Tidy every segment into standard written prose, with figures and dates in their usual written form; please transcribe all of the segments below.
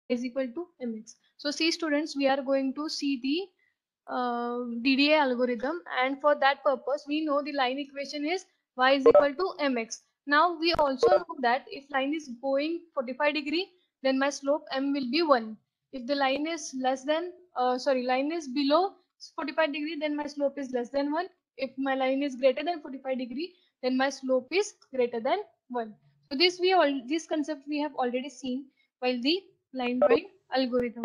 is equal to mx. So see students, we are going to see the DDA algorithm, and for that purpose we know the line equation is y is equal to mx. Now we also know that if line is going 45 degree, then my slope m will be 1. If the line is line is below 45 degree, then my slope is less than 1. If my line is greater than 45 degree, then my slope is greater than 1. So this concept we have already seen while the line drawing algorithm.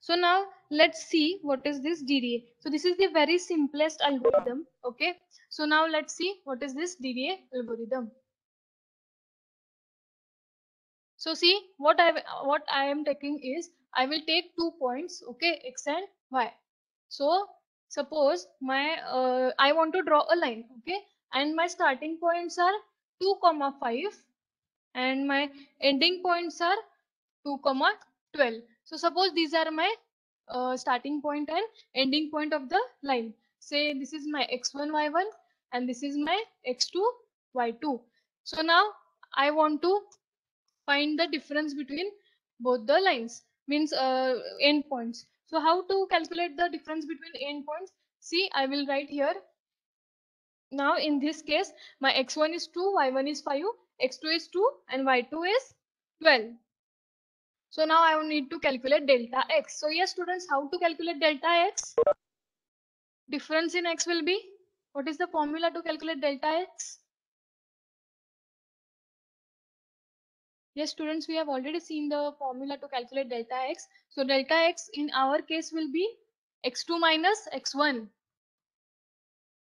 So now let's see what is this DDA. So this is the very simplest algorithm. Okay. So now let's see what is this DDA algorithm. So see what I am taking is, I will take 2 points. Okay, x and y. So suppose my I want to draw a line. Okay, and my starting points are 2 comma 5 and my ending points are 2 comma 12. So suppose these are my starting point and ending point of the line. Say this is my x1 y1 and this is my x2 y2. So now I want to find the difference between both the lines, means end points. So how to calculate the difference between end points? See, I will write here. Now in this case, my x1 is 2, y1 is 5, x2 is 2 and y2 is 12. So now I need to calculate delta x. So yes students, how to calculate delta x? Difference in x will be, what is the formula to calculate delta x? Yes students, we have already seen the formula to calculate delta x. So delta x in our case will be x2 minus x1.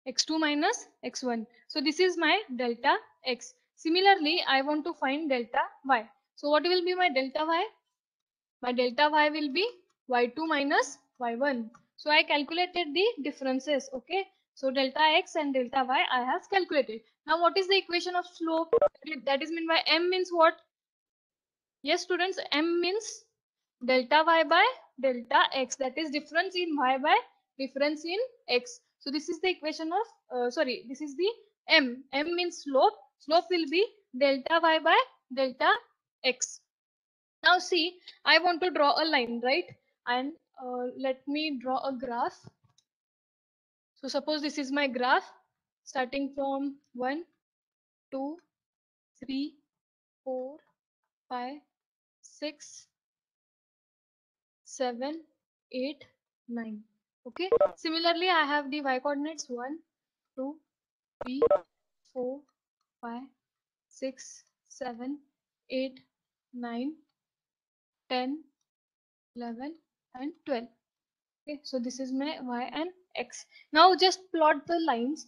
x2 minus x1. So this is my delta x. Similarly, I want to find delta y. So what will be my delta y? My delta y will be y2 minus y1. So I calculated the differences. Okay. So delta x and delta y I have calculated. Now what is the equation of slope? That is meant by m means what? Yes students, m means delta y by delta x. That is difference in y by difference in x. So this is the equation of, this is the m. M means slope. Slope will be delta y by delta x. Now see, I want to draw a line, right? And let me draw a graph. So suppose this is my graph starting from 1, 2, 3, 4, 5, 6, 7, 8, 9. Okay. Similarly, I have the y coordinates 1, 2, 3, 4, 5, 6, 7, 8, 9, 10, 11, and 12. Okay, so this is my y and x. Now just plot the lines.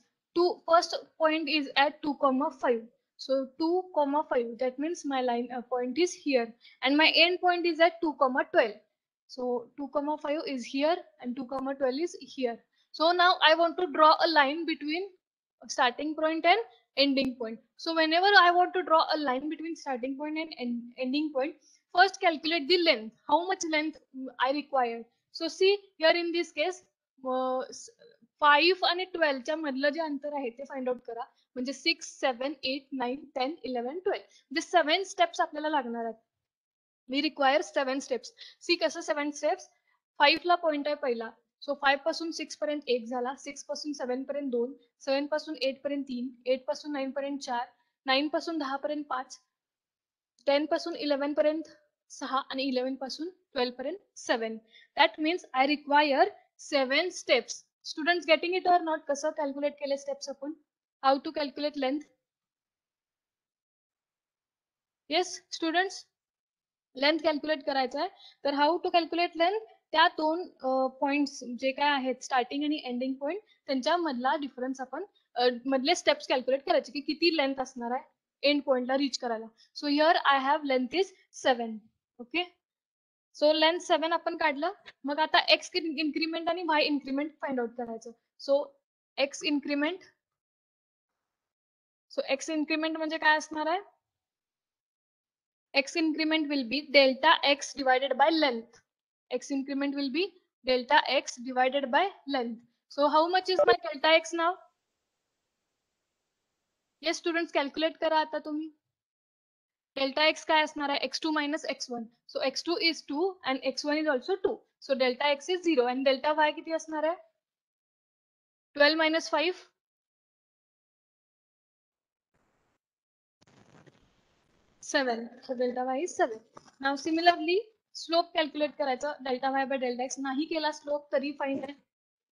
First point is at 2 comma 5. So 2 comma 5, that means my line point is here, and my end point is at 2 comma 12. So 2 comma 5 is here and 2 comma 12 is here. So now I want to draw a line between starting point and ending point. So whenever I want to draw a line between starting point and ending point, first calculate the length. How much length I require. So see here in this case, 5 आणि 12 च्या मधलं जे अंतर आहे ते find out करा. म्हणजे 6, 7, 8, 9, 10, 11, 12. म्हणजे 7 steps आपल्याला लागणार आहेत. We require 7 steps. See कसं 7 steps? 5 ला पॉइंट आहे पहिला. सो 5 पासून 6 पर्यंत 1 झाला, 6 पासून 7 पर्यंत 2, 7 पासून 8 पर्यंत 3, 8 पासून 9 पर्यंत 4, 9 पासून 10 पर्यंत 5, 10 पासून 11 पर्यंत 6 आणि 11 पासून 12 पर्यंत 7. That means I require 7 steps. Students getting it or not? कसं calculate केले steps आपण? How to calculate length? Yes students? Length calculate करायचं आहे. तर हाऊ टू कॅल्क्युलेट लेंथ, त्या दोन पॉइंट्स जे काय आहेत स्टार्टिंग आणि एंडिंग पॉइंट त्यांच्या मधला डिफरन्स आपण मधले स्टेप्स कॅल्क्युलेट करायचे की किती लेंथ असणार आहे एंड पॉइंटला रीच करायला. So here I have length is 7. Okay. So length 7 आपण काढलं. मग आता एक्स इन्क्रीमेंट आणि वाय इन्क्रीमेंट फाइंड आउट करायचं. सो एक्स इन्क्रीमेंट, सो एक्स इन्क्रीमेंट म्हणजे काय असणार आहे? X increment will be delta x divided by length. X increment will be delta x divided by length. So how much is my delta x now? Yes students, calculate करा आता तुम्ही. Delta x काय असणार आहे x2 minus x1. So x2 is 2 and x1 is also 2. So delta x is 0 and delta y किती असणार आहे 12 minus 5. 7. So delta y is 7. Now similarly slope calculate करायचा delta y by delta x. नाही केला slope तरी fine आहे.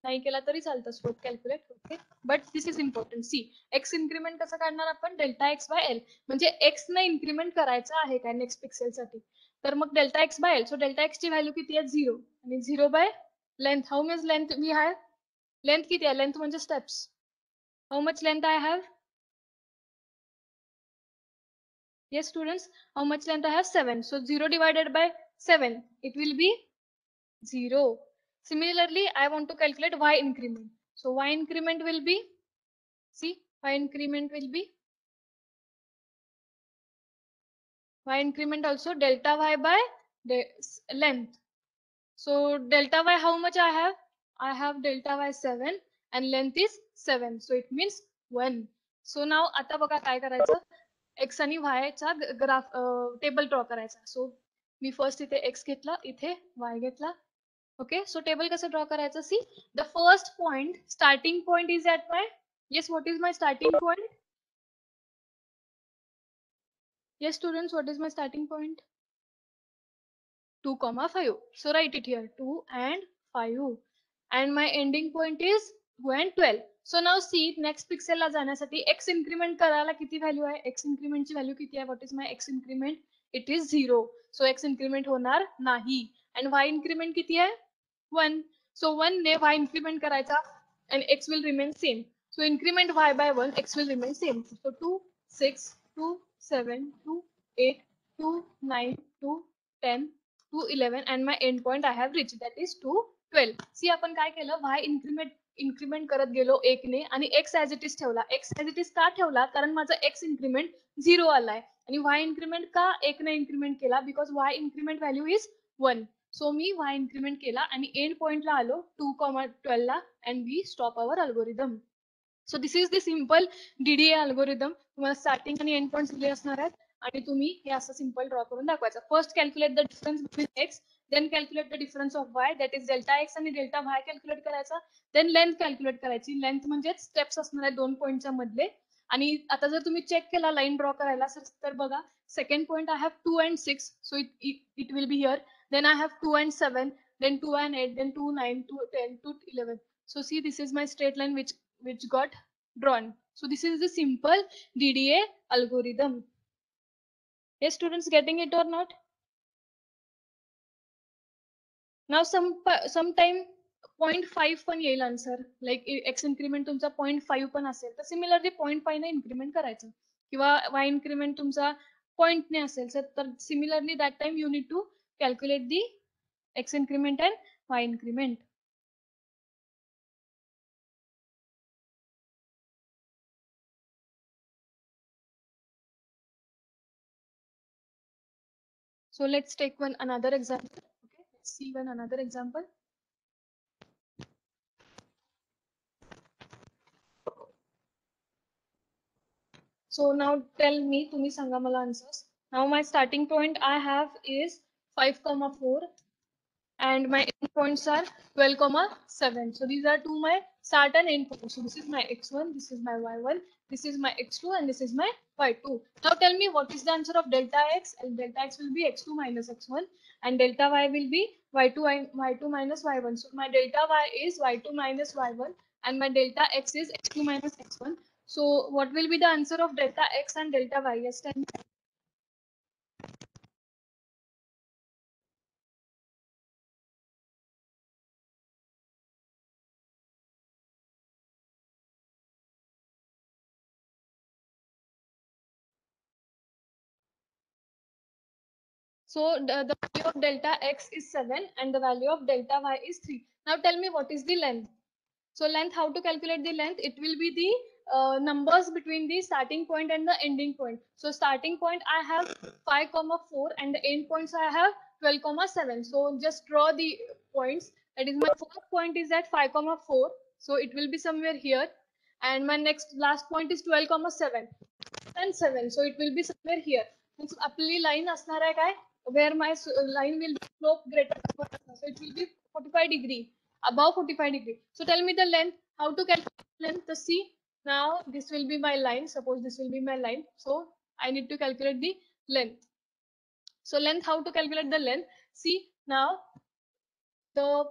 नाही केला तरी चालतं slope calculate. Okay but this is important. See x increment कसं काढणार आपण डेल्टा एक्स बाय एल म्हणजे एक्स ने इन्क्रीमेंट करायचं आहे काय नेक्स्ट पिक्सेल साठी तर मग delta x by l. So delta x ची व्हॅल्यू किती आहे 0 आणि 0 by length. How much length we have length किती आहे लेंथ म्हणजे steps. How much length I have yes students how much length I have 7. So 0 divided by 7 it will be 0. Similarly I want to calculate y increment. So y increment will be see y increment will be y increment also delta y by length. So delta y how much I have? I have delta y 7 and length is 7. So it means 1. So now आता बघा काय करायचं x आणि y चा graph table draw करायचा. सो मी first इथे x घेतला इथे y घेतला. ओके सो टेबल कसं ड्रॉ करायचं see the first point starting point is at my yes what is my starting point. Yes students, what is my starting point? 2, 5. So write it here 2 and 5 and my ending point is 2 and 12. So now see next pixel ला जाण्यासाठी x increment करायला किती value आहे x increment ची value किती आहे. What is my x increment? It is 0. So x increment होणार नाही and y increment किती आहे 1. So 1 ने y increment करायचा and x will remain same. So increment y by 1 x will remain same. So 2 6 2 7 2 8 2 9 2 10 2 11 and my end point I have reached that is 2 12. See आपण काय केलं y increment करत गेलो 1 ने आणि x as it is ठेवला. x as it is का ठेवला कारण माझा x increment 0 आलाय आणि y increment का 1 ने increment केला because y increment value is 1. So me y increment केला आणि end point ला आलो 2, 12 ला and we stop our algorithm. So this is the simple DDA algorithm. तुम्हाला स्टार्टिंग आणि एंड पॉइंट्स दिले असणार आहेत आणि तुम्ही हे असं सिंपल ड्रॉ करून दाखवायचं. First calculate the difference between X then calculate the difference of Y that is delta x आणि डेल्टा वाय कॅल्क्युलेट करायचा. देन लेंथ कॅल्क्युलेट करायची. लेंथ म्हणजे स्टेप्स असणार आहेत 2 पॉईंटच्या मधले. आणि आता जर तुम्ही चेक केला लाईन ड्रॉ करायला तर बघा second point I have 2 and 6 so it will be here. Then I have 2 and 7 then 2 and 8 then 2 9 2 10 2 11. So see this is my straight line which got drawn. So this is the simple DDA algorithm. Yes students, getting it or not? Now sometime 0.5 पण येईल answer like x increment तुमचा 0.5 पण असेल तर similarly 0.5 ने increment करायचं किंवा वाय increment तुमचा 0 ने असेल तर similarly that time you need to calculate the X increment and Y increment. So let's take another example. Okay, let's see another example. So now tell me, तुम्ही सांगा मला answers. Now my starting point I have is 5, 4 and my end points are 12, 7. So these are two my start and end points. So this is my x1, this is my y1, this is my x2 and this is my y2. Now tell me what is the answer of delta x, and delta x will be x2 minus x1 and delta y will be y2 minus y1. So my delta y is y2 minus y1 and my delta x is x2 minus x1. So what will be the answer of delta x and delta y? Yes, tell me. So the value of delta x is 7 and the value of delta y is 3. Now tell me what is the length. So length, how to calculate the length? It will be the numbers between the starting point and the ending point. So starting point I have 5, 4 and the end points I have 12, 7. So just draw the points. That is my first point is at 5, 4. So it will be somewhere here. And my next last point is 12, 7 and 7. So it will be somewhere here. Means आपली line असणार आहे काय, where my line will be slope greater, so it will be 45 degree, above 45 degree. So tell me the length, how to calculate length. So see, now this will be my line, suppose this will be my line, so I need to calculate the length. So length, how to calculate the length? See now, the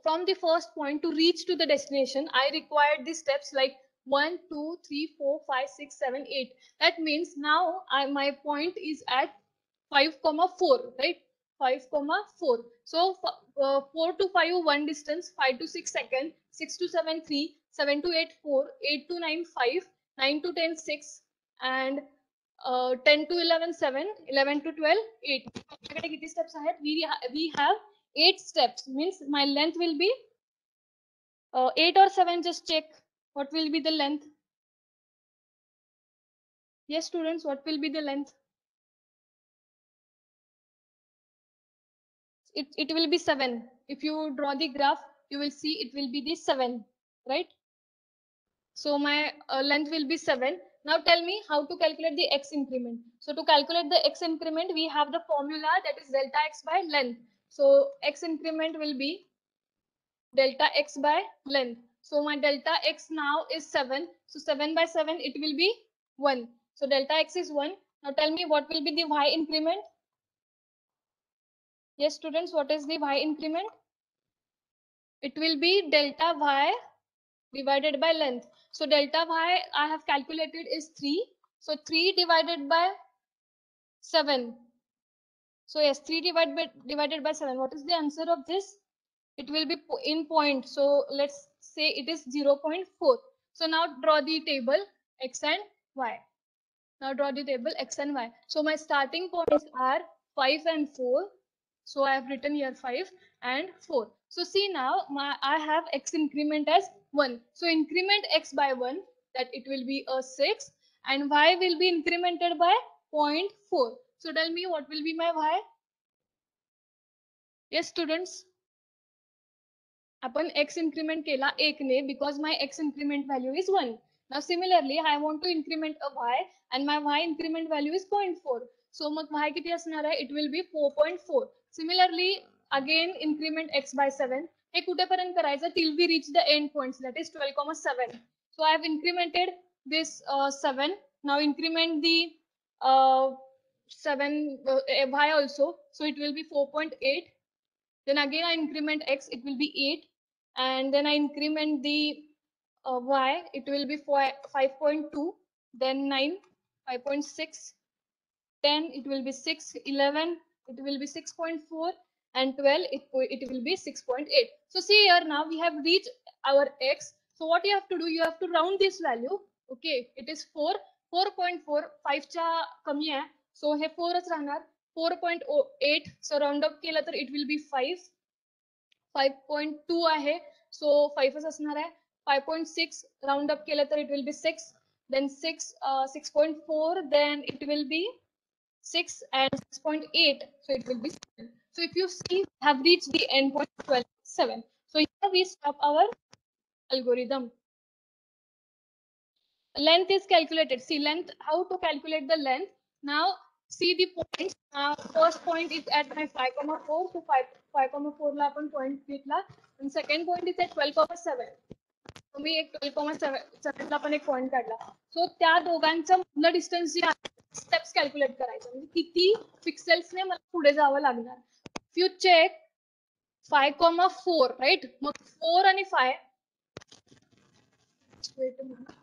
from the first point to reach to the destination, I required the steps like 1, 2, 3, 4, 5, 6, 7, 8. That means now my point is at 5,4, right? 5,4. So 4 to 5 1 distance, 5 to 6 second, 6 to 7 3, 7 to 8 4, 8 to 9 5, 9 to 10 6, and 10 to 11 7, 11 to 12 8. आपल्याकडे किती steps आहेत? We have 8 steps, means my length will be 8 or 7. Just check what will be the length. Yes students, what will be the length? It will be 7. If you draw the graph, you will see it will be the 7, right? So my length will be 7. Now tell me how to calculate the x increment. So to calculate the x increment, we have the formula, that is delta x by length. So x increment will be delta x by length. So my delta x now is 7. So 7 by 7, it will be 1. So delta x is 1. Now tell me what will be the y increment. Yes students, what is the y increment? It will be delta y divided by length. So delta y I have calculated is 3. So 3 divided by 7. So yes, 3 divided by 7. What is the answer of this? It will be in point. So let's say it is 0.4. So now draw the table x and y. Now draw the table x and y. So my starting points are 5 and 4. So I have written here 5 and 4. So see now, I have x increment as 1. So increment x by 1, that it will be a 6, and y will be incremented by 0.4. So tell me what will be my y? Yes students. आपण x increment केला 1 ने, because my x increment value is 1. Now similarly, I want to increment a y, and my y increment value is 0.4. So mug y किती असणार आहे? It will be 4.4. Similarly, again increment x by 7. हे कुठेपर्यंत करायचं? Till we reach the end points, that is 12,7. So I have incremented this 7. Now increment the 7 y also. So it will be 4.8. Then again I increment x, it will be 8, and then I increment the y, it will be 5.2, then 9, 5.6, 10, it will be 6, 11, it will be 6.4, and 12, it will be 6.8. So see here, now we have reached our x. So what you have to do, you have to round this value. Okay, it is 4, 4.4, 5 च्या कमी आहे, so हे 4 च राहणार. 4.08, so round up केलं तर it will be 5. 5.2 आहे, so 5 च असणार आहे. 5.6 round up केलं तर it will be 6, then 6, 6.4, then it will be 6, and 6.8, so it will be 7. So if you see, we have reached the end point 12.7. So here we stop our algorithm. Length is calculated. See length, how to calculate the length. Now see the points. First point is at my 5,4. So 5,4 ला आपण point घेतला, and second point is at 12,7. So मी एक 12,7 ला पण एक point काढला. So त्या दोघांचं मधलं distance जे आहे, steps calculate करायचं, म्हणजे किती pixels ने मला पुढे जावं लागणार. If you check 5,4, right? मग 4 आणि 5. Wait a minute.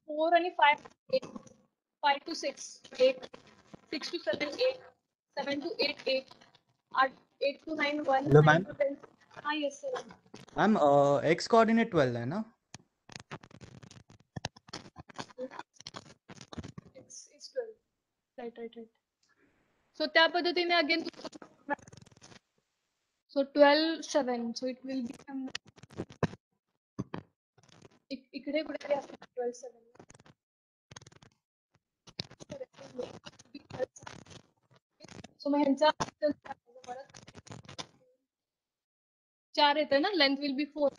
4 and 5, 8, 5 to 6, 8, 6 to 7, 8, 7 to 8, 8, 8 to 9, 1, Hello, 9 ma'am. to 10. हाँ yes sir. Ma'am x coordinate 12 है ना? X is 12. Right. So त्या पद्धतीने again, so 12, 7. So it will become इकडे कुठेतरी असणार 12, 7. So मग ह्यांचा 4 येतं ना, length will be 4.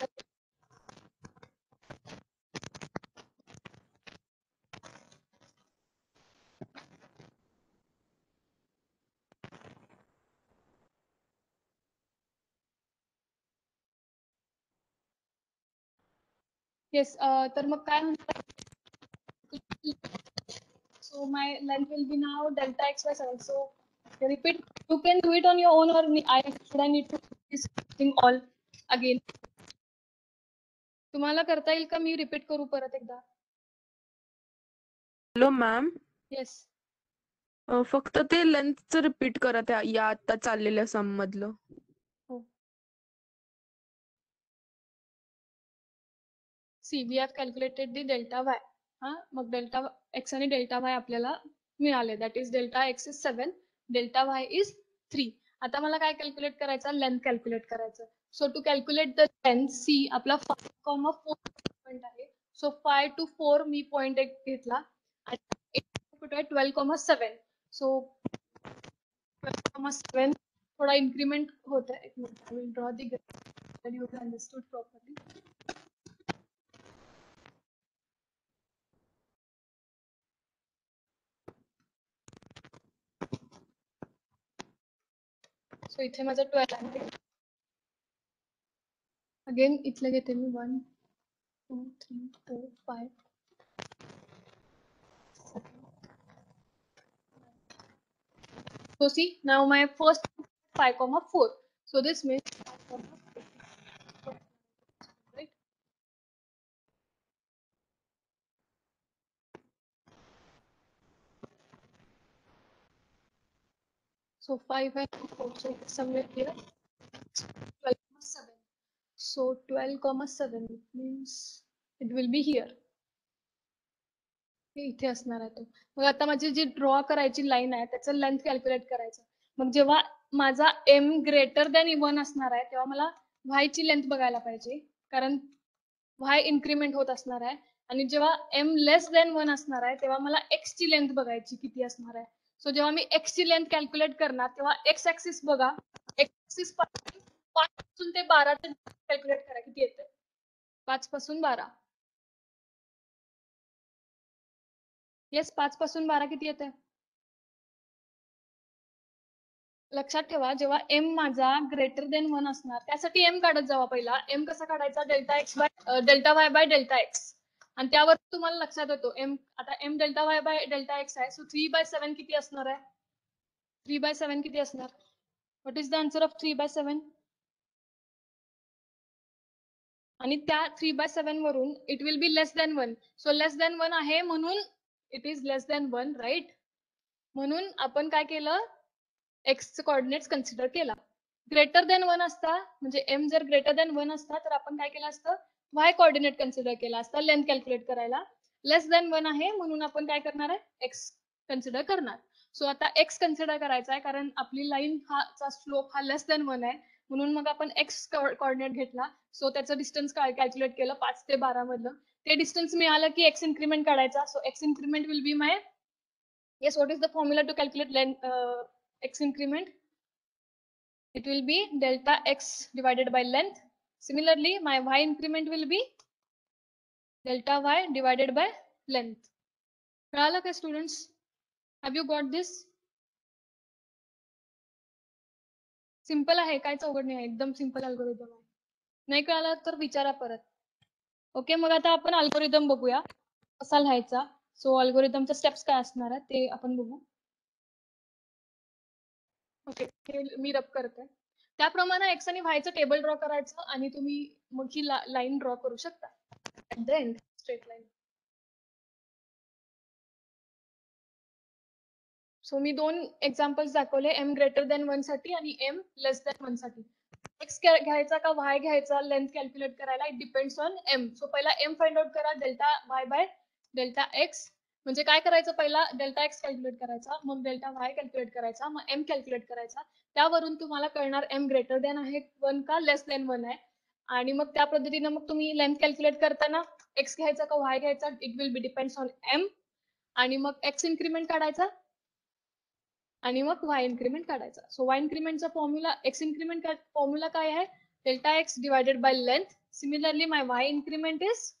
येस, तर मग काय म्हणतात, so my length will be now delta x by 7. So repeat, you can do it on your own, or should I need to do this thing all again? तुम्हाला करता येईल का मी repeat करू परत एकदा? हॅलो मॅम, येस, फक्त ते लेंथचं repeat करा त्या या आता चाललेल्या सम मधलं. हो. See we have calculated the delta y. हा, मग डेल्टा एक्स आणि डेल्टा वाय आपल्याला मिळाले. That is delta x is 7, delta y is 3. आता मला काय कॅल्क्युलेट करायचं? लेंथ कॅल्क्युलेट करायचं. So to calculate the length, see आपला 5,4 पॉईंट आहे. सो 5 to 4 मी पॉईंट एक घेतला आणि 12,7. सो 12,7 थोडा इन्क्रीमेंट होत आहे. एक minute, will draw the graph you understood properly. So इथे माझं 12 आहे. अगेन इथलं घेते मी 1 2 3 4 5. So see, now my first 5,4. So this means 5,4, right? So 5 and 4, so somewhere here 12,7. So 12,7 means it will be here. हे इथे असणार आहे तो. मग आता माझी जी ड्रॉ करायची लाईन आहे त्याचं लेंथ कॅल्क्युलेट करायचं. मग जेव्हा माझा m ग्रेटर दॅन 1 असणार आहे तेव्हा मला y ची लेंथ बघायला पाहिजे, कारण y इन्क्रीमेंट होत असणार आहे. आणि जेव्हा m लेस दॅन 1 असणार आहे तेव्हा मला x ची लेंथ बघायची किती असणार आहे. सो जेव्हा मी x ची लेंथ कॅल्क्युलेट करणार तेव्हा x ऍक्सिस बघा, x ऍक्सिस 5 पासून ते 12 कॅल्क्युलेट करा किती येते. 5 पासून 12. येस, 5 पासून 12 किती येते? लक्षात ठेवा, जेव्हा m माझा ग्रेटर देन 1 असणार त्यासाठी m काढत जावा पहिला. m कसा काढायचा? Delta Y by delta x. आणि त्यावर तुम्हाला लक्षात येतो m, आता m delta Y by delta X आहे. सो 3/7 किती असणार आहे? 3/7 किती असणार? What is the answer of 3/7? आणि त्या 3/7 वरून it will be less than 1. So less than 1 आहे म्हणून it is less than 1, right? म्हणून आपण काय केलं? एक्स कोऑर्डिनेट्स कन्सिडर केला. ग्रेटर दॅन 1 असता, म्हणजे m जर ग्रेटर दॅन 1 असता तर आपण काय केलं असतं? y कोऑर्डिनेट कन्सिडर केला असता लेंथ कॅल्क्युलेट करायला. लेस दॅन 1 आहे म्हणून आपण काय करणार आहे? x कन्सिडर करणार. सो आता x कन्सिडर करायचा आहे कारण आपली लाईन चा स्लोप हा लेस दॅन 1 आहे, म्हणून मग आपण x कोऑर्डिनेट घेतला. सो त्याचं डिस्टन्स कॅल्क्युलेट केलं 5 ते 12 मधलं. ते डिस्टन्स मिळालं की x इन्क्रीमेंट काढायचा. सो x increment will be my, yes, what is the formula to calculate length, x increment? It will be delta x divided by length. Similarly, my y increment will be delta y divided by length. कळालं का students? Have you got this? Simple आहे, काय चौघड नाही आहे, एकदम simple algorithm आहे. नाही कळालं तर विचारा परत. ओके, मग आता आपण अल्गोरिदम बघूया कसा लिहायचा. सो अल्गोरिदमच्या स्टेप्स काय असणार आहे ते आपण बघू. ओके, हे मी रब करते. त्याप्रमाणे एक्स आणि वायचं टेबल ड्रॉ करायचं आणि तुम्ही मग ही लाईन ड्रॉ करू शकता. At the end straight line. So me 2 examples दाखवले, m ग्रेटर दॅन 1 साठी आणि m लेस दॅन 1 साठी. एक्स घ्यायचा का वाय घ्यायचा लेंथ कॅल्क्युलेट करायला? It depends on m. सो पहिला m फाइंड आउट करा, delta Y by delta x. म्हणजे काय करायचं? पहिला डेल्टा एक्स कॅल्क्युलेट करायचा, मग डेल्टा वाय कॅल्क्युलेट करायचा, मग m कॅल्क्युलेट करायचा. त्यावरून तुम्हाला कळणार m ग्रेटर दॅन आहे 1 का लेस दॅन 1 आहे. आणि मग त्या पद्धतीने मग तुम्ही लेंथ कॅल्क्युलेट करताना x घ्यायचा का y घ्यायचा? It will B depends on m. आणि मग x इन्क्रीमेंट काढायचा आणि मग y इन्क्रीमेंट काढायचा. सो y इन्क्रीमेंटचा फॉर्म्युला, x इन्क्रीमेंट फॉर्म्युला काय आहे? Delta x divided by length. Similarly my y increment is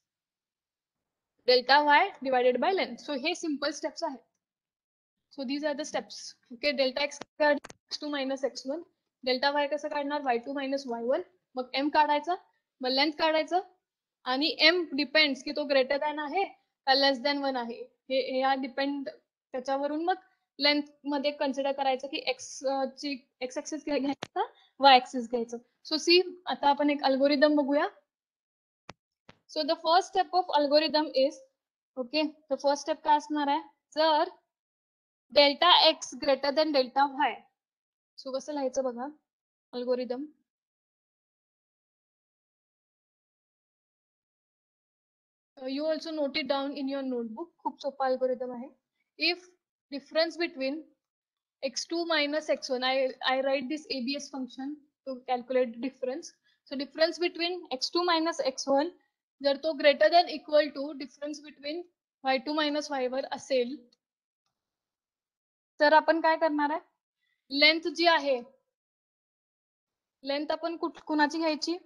delta y divided by length. So हे simple steps आहेत. So these are the steps. Okay, delta x x2 minus x1, delta y कसं काढणार? y2 minus y1, मग m काढायचा, मग length काढायचं, आणि m depends की तो greater than आहे का लेस दॅन 1 आहे, हे या डिपेंड त्याच्यावरून मग लेंथ मध्ये कन्सिडर करायचं की ची एक्स ऍक्सिस घ्यायचं का वाय ऍक्सिस घ्यायचं. सो सी आता आपण एक अल्गोरिदम बघूया. So the first step of algorithm is okay, the first step काय असणार आहे, जर delta X greater than delta Y. So कसं लिहायचं बघा algorithm. You also note it down in your notebook. खूप सोपा अल्गोरिदम आहे. If difference between x2 minus x1, I write this ABS function to calculate difference. So difference between x2 minus x1 जर तो greater than equal to difference between y2 minus y1 असेल तर आपण काय करणार आहे, लेंथ जी आहे लेंथ आपण कुणाची घ्यायची,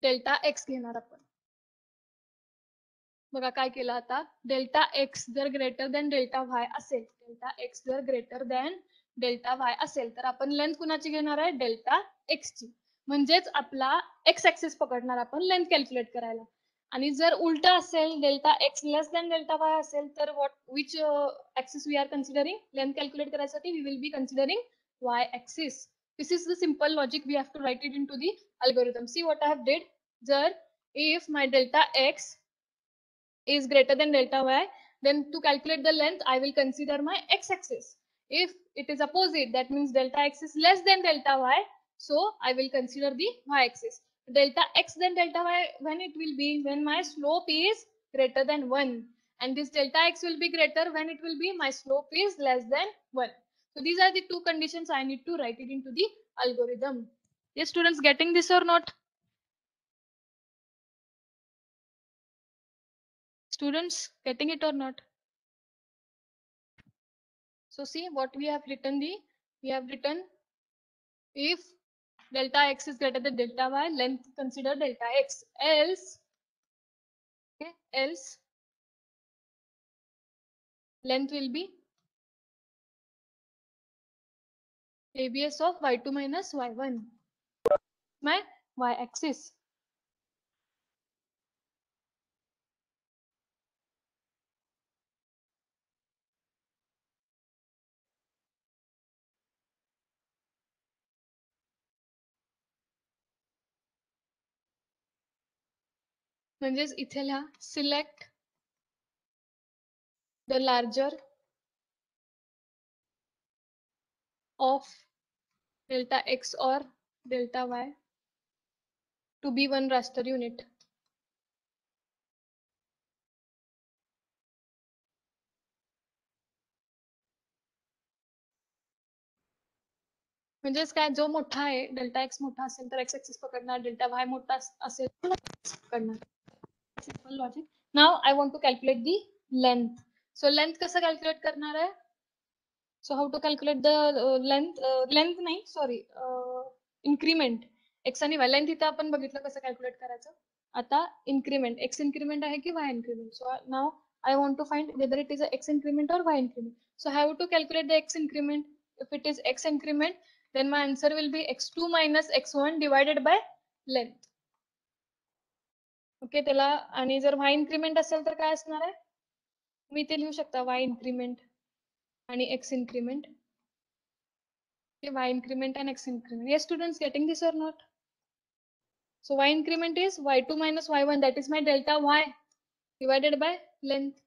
डेल्टा एक्स घेणार आपण. बघा काय केलं आता, डेल्टा एक्स जर ग्रेटर दॅन डेल्टा वाय असेल, डेल्टा एक्स जर ग्रेटर दॅन डेल्टा वाय असेल तर आपण लेंथ कुणाची घेणार आहे, डेल्टा एक्स ची. म्हणजेच आपला एक्स ऍक्सिस पकडणार आपण लेंथ कॅल्क्युलेट करायला. आणि जर उलटा असेल, delta X less than delta Y असेल तर which axis we are considering length calculate करायसाठी, we will be considering Y axis. This is the simple logic, we have to write it in to the algorithm. See what I have did. जर if my delta X is greater than delta y, then to calculate the length I will consider my x axis. If it is opposite, that means delta x is less than delta y, so I will consider the y axis. Delta x then delta y, when it will be, when my slope is greater than 1, and this delta x will be greater when it will be my slope is less than 1. So these are the two conditions I need to write it into the algorithm. Yes students, getting this or not? Students, getting it or not? So see what we have written, we have written if delta x is greater than delta y, length consider delta x, else okay, else length will be ABS of y2 minus y1, my y axis. म्हणजेच इथे लिहा select the larger of delta x or delta y to be one raster unit. म्हणजेच काय, जो मोठा आहे delta x मोठा असेल तर एक्स ऍक्सिस पकडणार, डेल्टा वाय मोठा असेल तर पकडणार. Simple logic. Now I want to calculate the length. So length कसं कॅल्क्युलेट करणार आहे, so how to calculate the length, length नाही सॉरी इन्क्रीमेंट एक्स आणि वाय. लेंथ इथं आपण बघितलं कसं कॅल्क्युलेट करायचं. आता इन्क्रीमेंट, एक्स इन्क्रीमेंट आहे की Y increment. So now I want to find whether it is a x increment or y increment. So how to calculate the x increment? If it is x increment, then my answer will be x2 minus x1 divided by length. Okay, त्याला आणि जर y increment असेल तर काय असणार आहे, मी ते लिहू शकता y increment आणि x increment. Y increment and x increment. Yes students, getting this or not? So y increment is y2 minus y1, that is my delta y divided by length.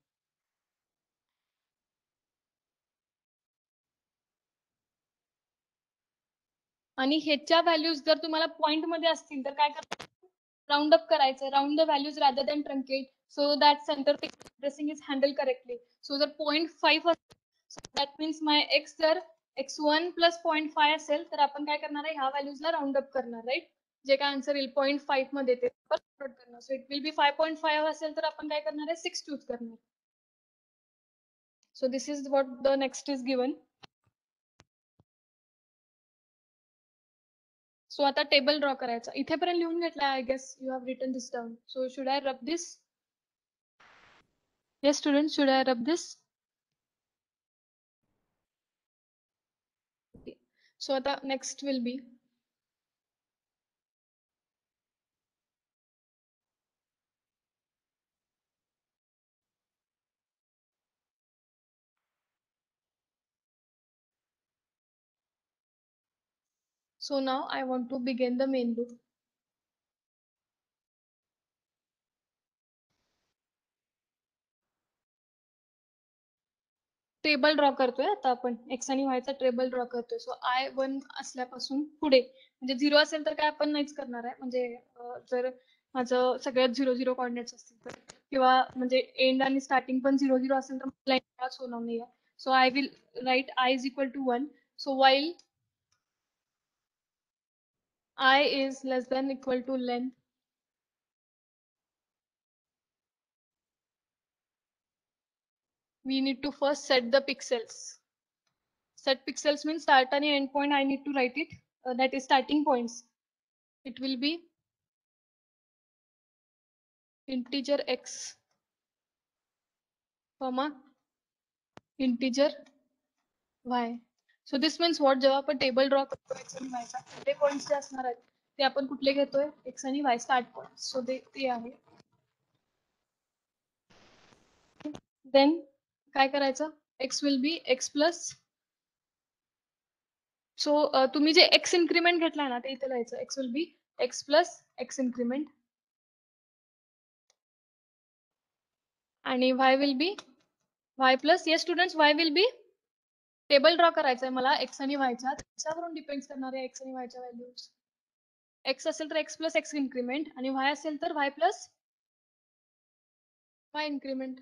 आणि ह्याच्या व्हॅल्यूज जर तुम्हाला point मध्ये असतील तर काय करायचं, राउंड अप करायचं, round the values rather than truncate, so that centre dressing is handle correctly. So जर 0.5 असेल दॅट मीन्स माय एक्स जर x1 प्लस 0.5 असेल तर आपण काय करणार आहे, ह्या व्हॅल्यूजला राउंड अप करणार, राईट. जे काय आन्सर येईल 0.5 मध्ये ते करणार. सो इट विल बी 5.5 असेल तर आपण काय करणार आहे, 6 चूज करणार. So this is what the next is given. So आता टेबल ड्रॉ करायचा. इथेपर्यंत लिहून घेतला, I guess you have written this down. So should I rub this? Yes student, should I rub this? So आता next will be So now I want to begin the main loop. Table draw करतोय आता आपण x आणि वाय चा table draw करतोय. सो I1 असल्यापासून पुढे म्हणजे 0 असेल तर काय आपण नाहीच करणार आहे. म्हणजे जर माझं सगळ्यात 0 कॉर्डिनेट्स असतील तर किंवा म्हणजे एंड आणि स्टार्टिंग पण 0 असेल तर मला मुळात होणार नाही. So I will write I is equal to 1. So while I is less than equal to length, we need to first set the pixels. Set pixels means start and end point. I need to write it. That is starting points. It will be integer x, comma integer y. So this means what? जेव्हा आपण table draw करतो x आणि y चा कुठले points जे असणार आहेत ते आपण कुठले घेतोय x आणि y स्टार्ट पॉइंट. सो ते आहे. देन काय करायचं? x will be x plus. सो तुम्ही जे x इन्क्रीमेंट घेतलाय ना ते इथे लिहायचं. x will be x plus x increment आणि y will be y plus. yes students, y will be table draw करायचंय मला x आणि y चा. त्याच्यावरून डिपेंड करणार आहे x आणि y च्या व्हॅल्यूज. x असेल तर x प्लस x इन्क्रीमेंट आणि y असेल तर y प्लस y इन्क्रीमेंट.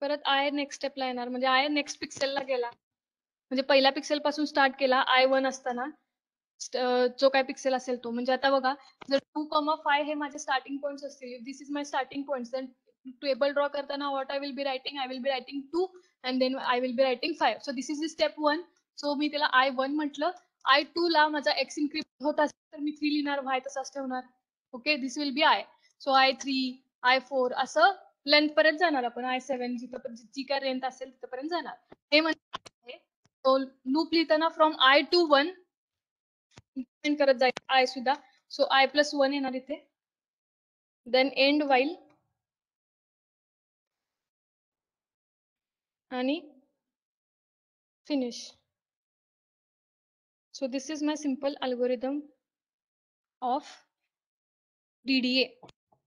परत I नेक्स्ट स्टेपला येणार म्हणजे I नेक्स्ट पिक्सेलला गेला म्हणजे पहिल्या पिक्सेल पासून स्टार्ट केला I1 असताना जो काय पिक्सेल असेल तो. म्हणजे आता बघा जर 2,5 हे माझे स्टार्टिंग पॉइंट्स असतील, this is my starting points, then table draw करताना what I will be writing 2 and then I will be writing 5. So this is the step 1. सो मी त्याला I1 म्हटलं. I2 ला माझा x इन्क्रीमेंट होत असेल तर मी 3 लिहिणार, y तसाच ठेवणार. Okay, this will be I. So I3, I4 असं लेंथ पर्यंत जाणार आपण. I7 जिथं जी काय लेंथ असेल तिथपर्यंत जाणार. हे म्हणजे लूप लिहिताना फ्रॉम I to 1 इन्क्रीमेंट करत जाईल I सुद्धा. सो I plus 1 येणार इथे. देन एंड while आणि finish. So this is my simple algorithm of DDA.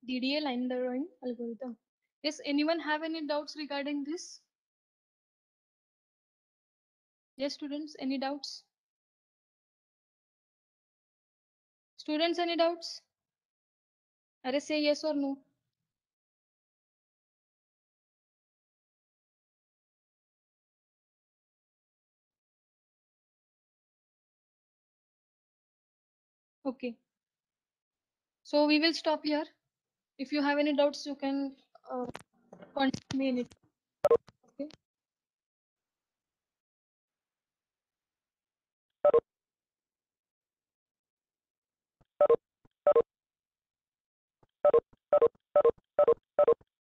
DDA line drawing algorithm. Yes, anyone have any doubts regarding this? Yes, students, any doubts? Students, any doubts? Are say yes or no? Okay. So we will stop here. If you have any doubts, you can contact me anytime.